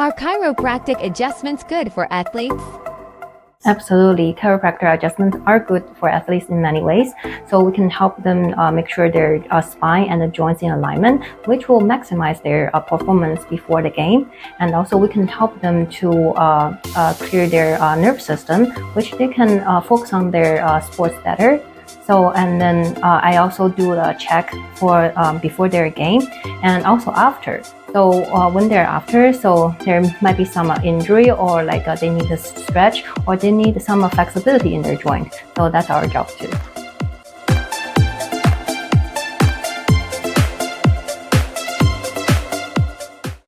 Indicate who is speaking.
Speaker 1: Are chiropractic adjustments good for athletes?
Speaker 2: Absolutely. Chiropractor adjustments are good for athletes in many ways. So we can help them make sure their spine and the joints in alignment, which will maximize their performance before the game. And also we can help them to clear their nerve system, which they can focus on their sports better. So, and then I also do a check for before their game and also after. So when they're after, so there might be some injury or like they need to stretch or they need some flexibility in their joint. So that's our job too.